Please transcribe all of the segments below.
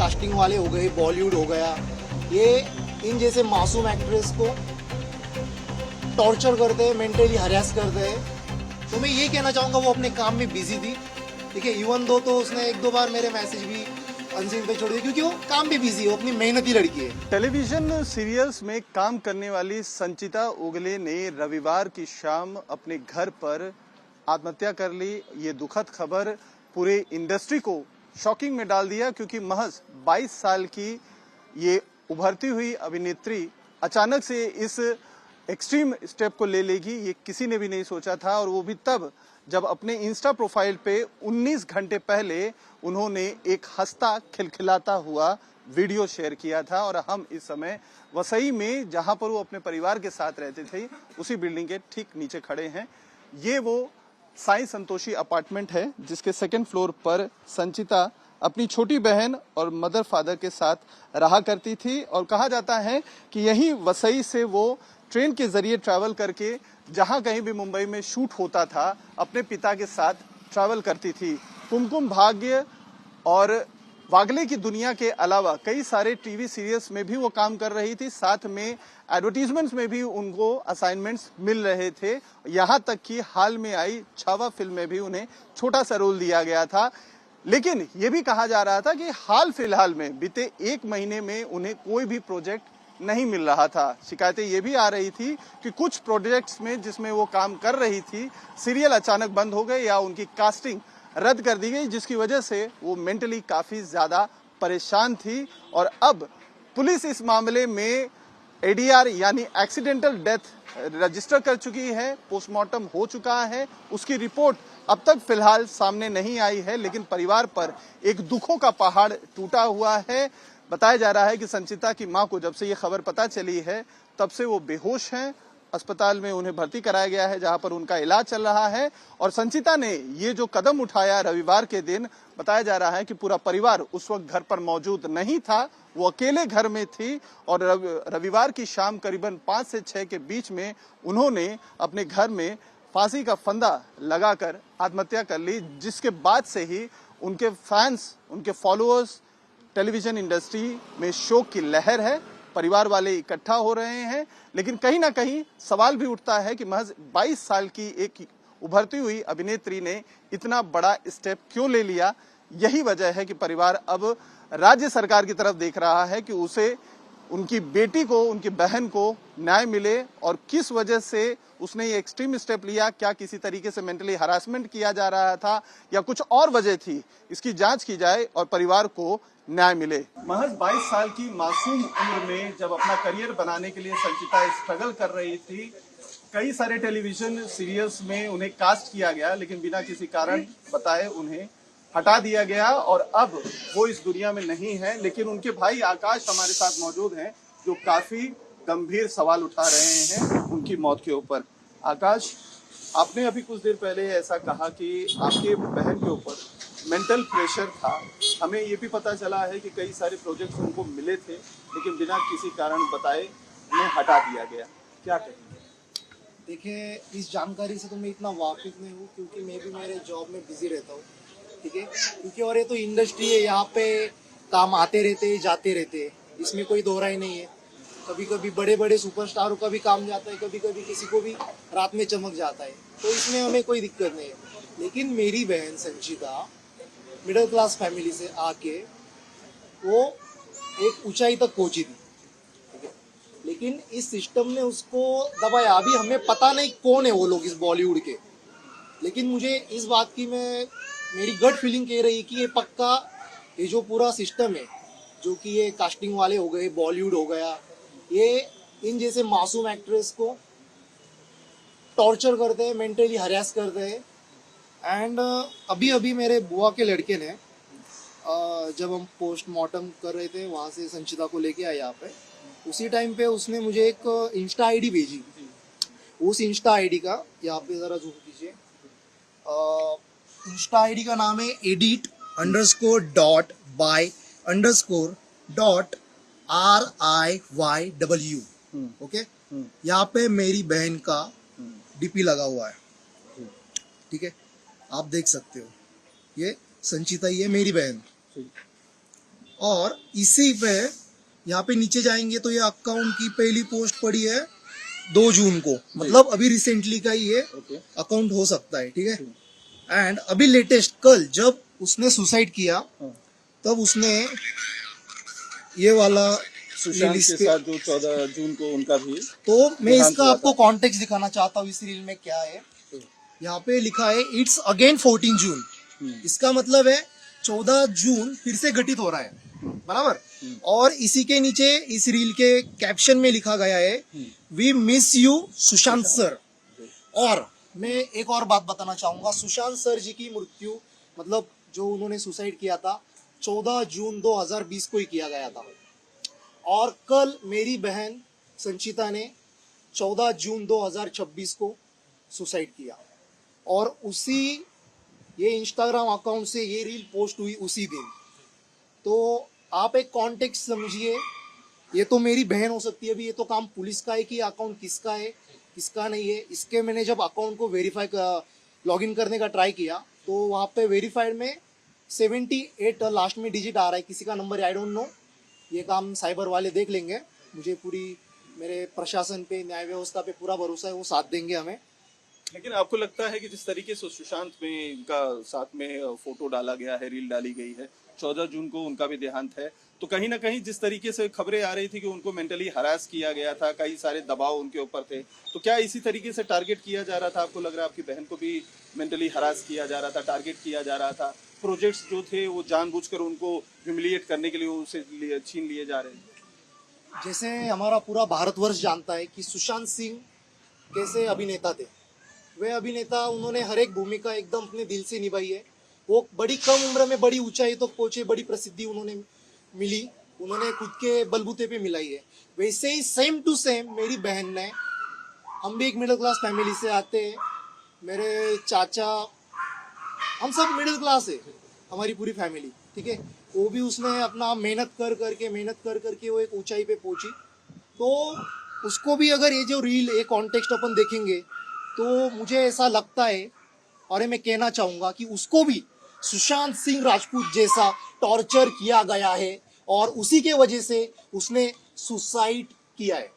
Casting वाले हो गए, बॉलीवुड हो गया, ये इन जैसे मासूम एक्ट्रेस को टॉर्चर करते हैं, मेंटली हरास करते हैं। तो मैं ये कहना चाहूँगा वो अपने काम में बिजी थी, ठीक है। इवन दो तो उसने एक दो बार मेरे मैसेज भी अनसीन पे छोड़ दिए क्योंकि वो काम भी बिजी है, वो अपनी मेहनती लड़की है। टेलीविजन सीरियल्स में काम करने वाली संचिता उगले ने रविवार की शाम अपने घर पर आत्महत्या कर ली। ये दुखद खबर पूरे इंडस्ट्री को शॉकिंग में डाल दिया, क्योंकि महज 22 साल की ये उभरती हुई अभिनेत्री अचानक से इस एक्सट्रीम स्टेप को ले लेगी, ये किसी ने भी नहीं सोचा था। और वो भी तब जब अपने इंस्टा प्रोफाइल पे 19 घंटे पहले उन्होंने एक हंसता खिलखिलाता हुआ वीडियो शेयर किया था। और हम इस समय वसई में, जहां पर वो अपने परिवार के साथ रहते थे, उसी बिल्डिंग के ठीक नीचे खड़े हैं। ये वो साई संतोषी अपार्टमेंट है जिसके सेकंड फ्लोर पर संचिता अपनी छोटी बहन और मदर फादर के साथ रहा करती थी। और कहा जाता है कि यही वसई से वो ट्रेन के जरिए ट्रैवल करके जहां कहीं भी मुंबई में शूट होता था, अपने पिता के साथ ट्रैवल करती थी। कुमकुम भाग्य और वागले की दुनिया के अलावा कई सारे टीवी सीरियल्स में भी वो काम कर रही थी। साथ में एडवर्टीजमेंट्स में भी उनको असाइनमेंट्स मिल रहे थे। यहाँ तक कि हाल में आई छावा फिल्म में भी उन्हें छोटा सा रोल दिया गया था। लेकिन ये भी कहा जा रहा था कि हाल फिलहाल में बीते 1 महीने में उन्हें कोई भी प्रोजेक्ट नहीं मिल रहा था। शिकायतें ये भी आ रही थी कि कुछ प्रोजेक्ट्स में जिसमें वो काम कर रही थी, सीरियल अचानक बंद हो गए या उनकी कास्टिंग रद्द कर दी गई, जिसकी वजह से वो मेंटली काफी ज्यादा परेशान थी। और अब पुलिस इस मामले में एडीआर यानी एक्सीडेंटल डेथ रजिस्टर कर चुकी है। पोस्टमार्टम हो चुका है, उसकी रिपोर्ट अब तक फिलहाल सामने नहीं आई है। लेकिन परिवार पर एक दुखों का पहाड़ टूटा हुआ है। बताया जा रहा है कि संचिता की मां को जब से ये खबर पता चली है तब से वो बेहोश हैं। अस्पताल में उन्हें भर्ती कराया गया है, जहां पर उनका इलाज चल रहा है। और संचिता ने ये जो कदम उठाया रविवार के दिन, बताया जा रहा है कि पूरा परिवार उस वक्त घर पर मौजूद नहीं था, वो अकेले घर में थी। और रविवार की शाम करीबन 5 से 6 के बीच में उन्होंने अपने घर में फांसी का फंदा लगाकर आत्महत्या कर ली, जिसके बाद से ही उनके फैंस, उनके फॉलोअर्स, टेलीविजन इंडस्ट्री में शोक की लहर है। परिवार वाले इकट्ठा हो रहे हैं। लेकिन कहीं ना कहीं सवाल भी उठता है कि महज 22 साल की एक उभरती हुई अभिनेत्री ने इतना बड़ा स्टेप क्यों ले लिया। यही वजह है कि परिवार अब राज्य सरकार की तरफ देख रहा है कि उसे, उनकी बेटी को, उनकी बहन को न्याय मिले। और किस वजह से उसने ये एक्सट्रीम स्टेप लिया, क्या किसी तरीके से मेंटली हरासमेंट किया जा रहा था या कुछ और वजह थी, इसकी जांच की जाए और परिवार को न्याय मिले। महज 22 साल की मासूम उम्र में जब अपना करियर बनाने के लिए संचिता स्ट्रगल कर रही थी, कई सारे टेलीविजन सीरियल्स में उन्हें कास्ट किया गया, लेकिन बिना किसी कारण बताए उन्हें हटा दिया गया। और अब वो इस दुनिया में नहीं है। लेकिन उनके भाई आकाश हमारे साथ मौजूद हैं, जो काफी गंभीर सवाल उठा रहे हैं उनकी मौत के ऊपर। आकाश, आपने अभी कुछ देर पहले ऐसा कहा कि आपके बहन के ऊपर मेंटल प्रेशर था। हमें ये भी पता चला है कि कई सारे प्रोजेक्ट्स उनको मिले थे, लेकिन बिना किसी कारण बताए उन्हें हटा दिया गया। क्या कहेंगे? देखिए, इस जानकारी से तो मैं इतना वाकिफ नहीं हूँ क्योंकि मैं भी मेरे जॉब में बिजी रहता हूँ, ठीक है। क्योंकि और ये तो इंडस्ट्री है, यहाँ पे काम आते रहते जाते रहते, इसमें कोई दोहरा ही नहीं है। कभी कभी बड़े बड़े सुपरस्टारों का भी काम जाता है, कभी कभी किसी को भी रात में चमक जाता है, तो इसमें हमें कोई दिक्कत नहीं है। लेकिन मेरी बहन संचिता मिडिल क्लास फैमिली से आके वो एक ऊंचाई तक पहुंची थी, ठीक है। लेकिन इस सिस्टम ने उसको दबाया। अभी हमें पता नहीं कौन है वो लोग इस बॉलीवुड के, लेकिन मुझे इस बात की, मेरी गट फीलिंग कह रही कि ये पक्का, ये जो पूरा सिस्टम है, जो कि ये कास्टिंग वाले हो गए, बॉलीवुड हो गया, ये इन जैसे मासूम एक्ट्रेस को टॉर्चर करते हैं, मेंटली हरास करते हैं। एंड अभी अभी मेरे बुआ के लड़के ने, जब हम पोस्टमार्टम कर रहे थे, वहाँ से संचिता को लेके आए यहाँ पे, उसी टाइम पे उसने मुझे एक इंस्टा आईडी भेजी। उस इंस्टा आईडी का, यहाँ पे ज़रा जूम कीजिए, इंस्टा आईडी का नाम है edit_by_RIYW, ओके। यहाँ पे मेरी बहन का डीपी लगा हुआ है, ठीक है, आप देख सकते हो। ये संचिता ही है, मेरी बहन। और इसी पे यहाँ पे नीचे जाएंगे तो ये अकाउंट की पहली पोस्ट पड़ी है 2 जून को, मतलब अभी रिसेंटली का ही ये ओके। अकाउंट हो सकता है, ठीक है। एंड अभी लेटेस्ट कल जब उसने सुसाइड किया हाँ। तब उसने ये वाला सुशांत release के पे- साथ जो 14 जून को उनका भी तो मैं देहांत इसका हुआ आपको था। कॉन्टेक्स्ट दिखाना चाहता हूँ इस रील में क्या है। यहाँ पे लिखा है इट्स अगेन 14 जून। इसका मतलब है 14 जून फिर से घटित हो रहा है, बराबर। और इसी के नीचे इस रील के कैप्शन में लिखा गया है we miss you Sushant sir. और मैं एक और बात बताना चाहूंगा, सुशांत सर जी की मृत्यु मतलब जो उन्होंने सुसाइड किया था 14 जून 2020 को ही किया गया था। और कल मेरी बहन संचिता ने 14 जून 2026 को सुसाइड किया और उसी ये इंस्टाग्राम अकाउंट से ये रील पोस्ट हुई उसी दिन। तो आप एक कॉन्टेक्स्ट समझिए, ये तो मेरी बहन हो सकती है, अभी ये तो काम पुलिस का है कि अकाउंट किसका है किसका नहीं है। इसके मैंने जब अकाउंट को वेरीफाई लॉगिन करने का ट्राई किया तो वहाँ पे वेरीफाइड में 78 लास्ट में डिजिट आ रहा है, किसी का नंबर आई डोंट नो। ये काम साइबर वाले देख लेंगे, मुझे पूरी मेरे प्रशासन पे न्याय व्यवस्था पे पूरा भरोसा है, वो साथ देंगे हमें। लेकिन आपको लगता है कि जिस तरीके से सुशांत में इनका साथ में फोटो डाला गया है, रील डाली गई है, 14 जून को उनका भी देहांत है, तो कहीं ना कहीं जिस तरीके से खबरें आ रही थी कि उनको मेंटली हरास किया गया था, कई सारे दबाव उनके ऊपर थे, तो क्या इसी तरीके से टारगेट किया जा रहा था? आपको लग रहा है आपकी बहन को भी मेंटली हरास किया जा रहा था, टारगेट किया जा रहा था, प्रोजेक्ट्स जो थे वो जानबूझकर उनको ह्यूमिलिएट करने के लिए उनसे छीन लिए जा रहे हैं? जैसे हमारा पूरा भारतवर्ष जानता है कि सुशांत सिंह कैसे अभिनेता थे। वे अभिनेता, उन्होंने हर एक भूमिका एकदम अपने दिल से निभाई है। वो बड़ी कम उम्र में बड़ी ऊंचाई तक पहुंचे, बड़ी प्रसिद्धि उन्होंने मिली, उन्होंने खुद के बलबूते पे मिलाई है। वैसे ही सेम टू सेम मेरी बहन ने, हम भी एक मिडिल क्लास फैमिली से आते हैं, मेरे चाचा, हम सब मिडिल क्लास है, हमारी पूरी फैमिली, ठीक है। वो भी उसने अपना मेहनत कर करके वो एक ऊंचाई पे पहुंची। तो उसको भी अगर ये जो रील ये कॉन्टेक्स्ट अपन देखेंगे तो मुझे ऐसा लगता है और ये मैं कहना चाहूंगा कि उसको भी सुशांत सिंह राजपूत जैसा टॉर्चर किया गया है और उसी के वजह से उसने सुसाइड किया है।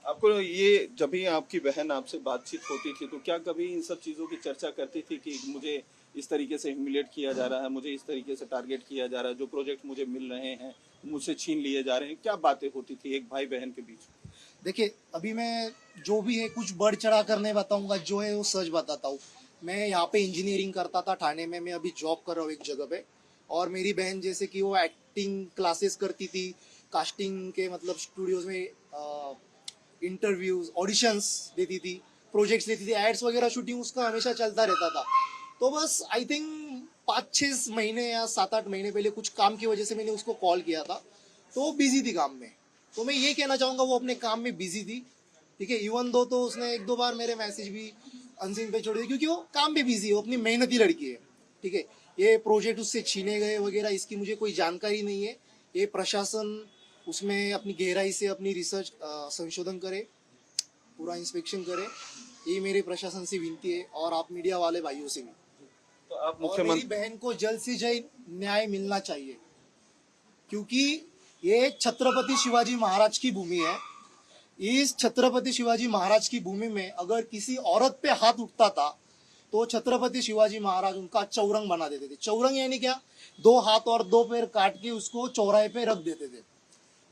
आपको ये जब भी आपकी बहन आपसे बातचीत होती थी तो क्या कभी इन सब चीज़ों की चर्चा करती थी कि मुझे इस तरीके से ह्यूमिलेट किया जा रहा है, मुझे इस तरीके से टारगेट किया जा रहा है, जो प्रोजेक्ट मुझे मिल रहे हैं मुझसे छीन लिए जा रहे हैं, क्या बातें होती थी एक भाई बहन के बीच? देखिए, अभी मैं जो भी है कुछ बढ़ चढ़ा कर नहीं बताऊंगा, जो है वो सच बताता हूँ। मैं यहाँ पे इंजीनियरिंग करता था ठाणे में, मैं अभी जॉब कर रहा हूँ एक जगह पे। और मेरी बहन जैसे कि वो एक्टिंग क्लासेस करती थी, कास्टिंग के मतलब स्टूडियोज में इंटरव्यूज ऑडिशंस देती थी, प्रोजेक्ट्स लेती थी, एड्स वगैरह शूटिंग उसका हमेशा चलता रहता था। तो बस आई थिंक 5-6 महीने या 7-8 महीने पहले कुछ काम की वजह से मैंने उसको कॉल किया था, तो वो बिजी थी काम में। तो मैं ये कहना चाहूँगा वो अपने काम में बिजी थी, ठीक है। इवन दो तो उसने 1-2 बार मेरे मैसेज भी अनसीन पे छोड़ दिए क्योंकि वो काम पे बिजी है, वो अपनी मेहनती लड़की है, ठीक है। ये प्रोजेक्ट उससे छीने गए वगैरह इसकी मुझे कोई जानकारी नहीं है। ये प्रशासन उसमें अपनी गहराई से अपनी रिसर्च संशोधन करे, पूरा इंस्पेक्शन करे, ये मेरे प्रशासन से विनती है और आप मीडिया वाले भाइयों से भी। तो आप और मेरी मुख्यमंत्री बहन को जल्द से जल्द न्याय मिलना चाहिए क्योंकि ये छत्रपति शिवाजी महाराज की भूमि है। इस छत्रपति शिवाजी महाराज की भूमि में अगर किसी औरत पे हाथ उठता था तो छत्रपति शिवाजी महाराज उनका चौरंग बना देते थे। चौरंग यानी क्या? 2 हाथ और 2 पैर काट के उसको चौराहे पे रख देते थे।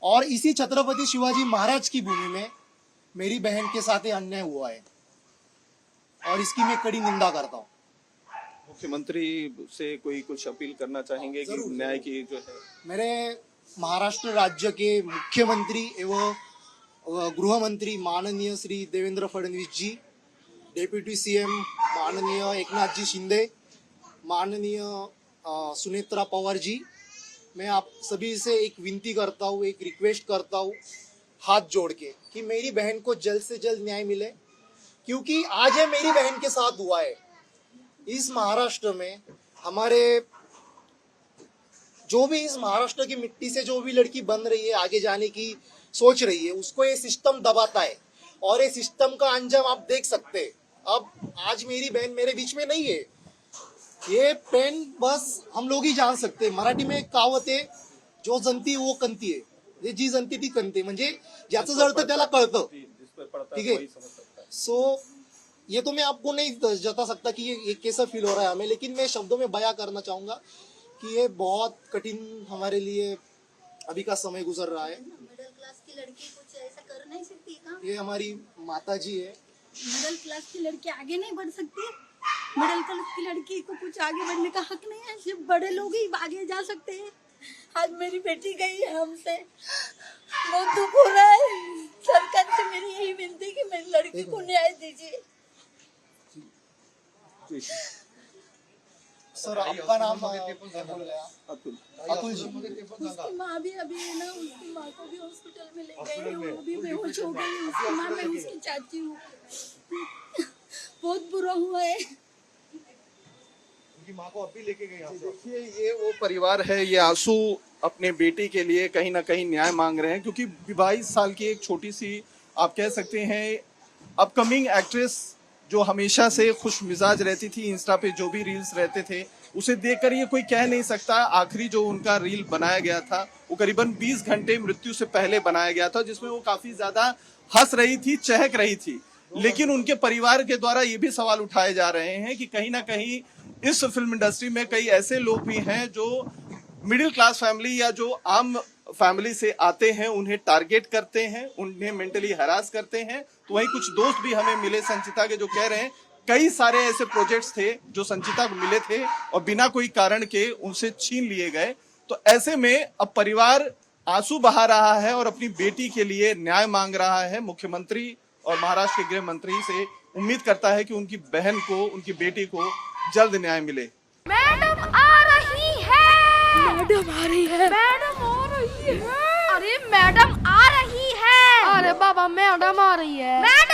और इसी छत्रपति शिवाजी महाराज की भूमि में मेरी बहन के साथ ये अन्याय हुआ है और इसकी मैं कड़ी निंदा करता हूँ। मुख्यमंत्री से कोई कुछ अपील करना चाहेंगे कि जरूर, न्याय की जो है? मेरे महाराष्ट्र राज्य के मुख्यमंत्री एवं गृह मंत्री माननीय श्री देवेंद्र फडणवीस जी, डेप्यूटी सीएम माननीय एकनाथ जी शिंदे, माननीय सुनेत्रा पवार जी, मैं आप सभी से एक विनती करता हूँ, एक रिक्वेस्ट करता हूँ हाथ जोड़ के कि मेरी बहन को जल्द से जल्द न्याय मिले क्योंकि आज ये मेरी बहन के साथ हुआ है। इस महाराष्ट्र में हमारे जो भी इस महाराष्ट्र की मिट्टी से जो भी लड़की बन रही है, आगे जाने की सोच रही है, उसको ये सिस्टम दबाता है और ये सिस्टम का अंजाम आप देख सकते हैं। अब आज मेरी बहन मेरे बीच में नहीं है, ये पेन बस हम लोग ही जान सकते हैं। मराठी में एक कहावत है, जो जनती वो कंती आहे, जी जनती ती कंती, म्हणजे ज्याचं जळतं त्याला कळतं, ठीक है। सो ये तो मैं आपको नहीं जता सकता कि ये कैसा फील हो रहा है हमें, लेकिन मैं शब्दों में बयां करना चाहूंगा कि ये बहुत कठिन हमारे लिए अभी का समय गुजर रहा है। मिडिल क्लास की लड़की कुछ ऐसा कर नहीं सकती क्या? ये हमारी माता जी है। मिडिल क्लास की लड़की आगे नहीं बढ़ सकती? मिडिल क्लास की लड़की को कुछ आगे बढ़ने का हक नहीं है? सिर्फ बड़े लोग ही आगे जा सकते हैं। आज मेरी बेटी गई है हमसे, बहुत दुख हो रहा है। सरकार से मेरी यही विनती है कि मेरी लड़की को न्याय दीजिए। सर आपका नाम क्या बोल रहे हैं? अतुल जी। उसकी माँ भी अभी है ना, उसकी माँ को भी हॉस्पिटल में ले गए, वो भी बेहोश हो गई। उसकी माँ, मैं उसकी चाची हूँ। बहुत बुरा हुआ है। माँ को अभी लेके गए। देखिए ये वो परिवार है, ये आंसू अपने बेटी के लिए कहीं ना कहीं न्याय मांग रहे हैं, क्योंकि 22 साल की एक छोटी सी, आप कह सकते हैं अपकमिंग एक्ट्रेस, जो हमेशा से खुश मिजाज रहती थी, इंस्टा पे जो भी रील्स रहते थे उसे देखकर ये कोई कह नहीं सकता। आखिरी जो उनका रील बनाया गया था वो करीबन 20 घंटे मृत्यु से पहले बनाया गया था, जिसमें वो काफी ज्यादा हंस रही थी, चहक रही थी। लेकिन उनके परिवार के द्वारा ये भी सवाल उठाए जा रहे हैं कि कहीं ना कहीं इस फिल्म इंडस्ट्री में कई ऐसे लोग भी हैं जो मिडिल क्लास फैमिली या जो आम फैमिली से आते हैं, उन्हें टारगेट करते हैं, उन्हें मेंटली हरास करते हैं। तो वहीं कुछ दोस्त भी हमें मिले संचिता के, जो कह रहे हैं कई सारे ऐसे प्रोजेक्ट्स थे जो संचिता को मिले थे और बिना कोई कारण के उनसे छीन लिए गए। तो ऐसे में अब परिवार आंसू बहा रहा है और अपनी बेटी के लिए न्याय मांग रहा है। मुख्यमंत्री और महाराष्ट्र के गृह मंत्री से उम्मीद करता है कि उनकी बहन को, उनकी बेटी को जल्द न्याय मिले। मैडम आ रही है। मैडम आ रही है। मैडम आ रही है। अरे मैडम आ रही है। अरे बाबा मैडम आ रही है। मैडम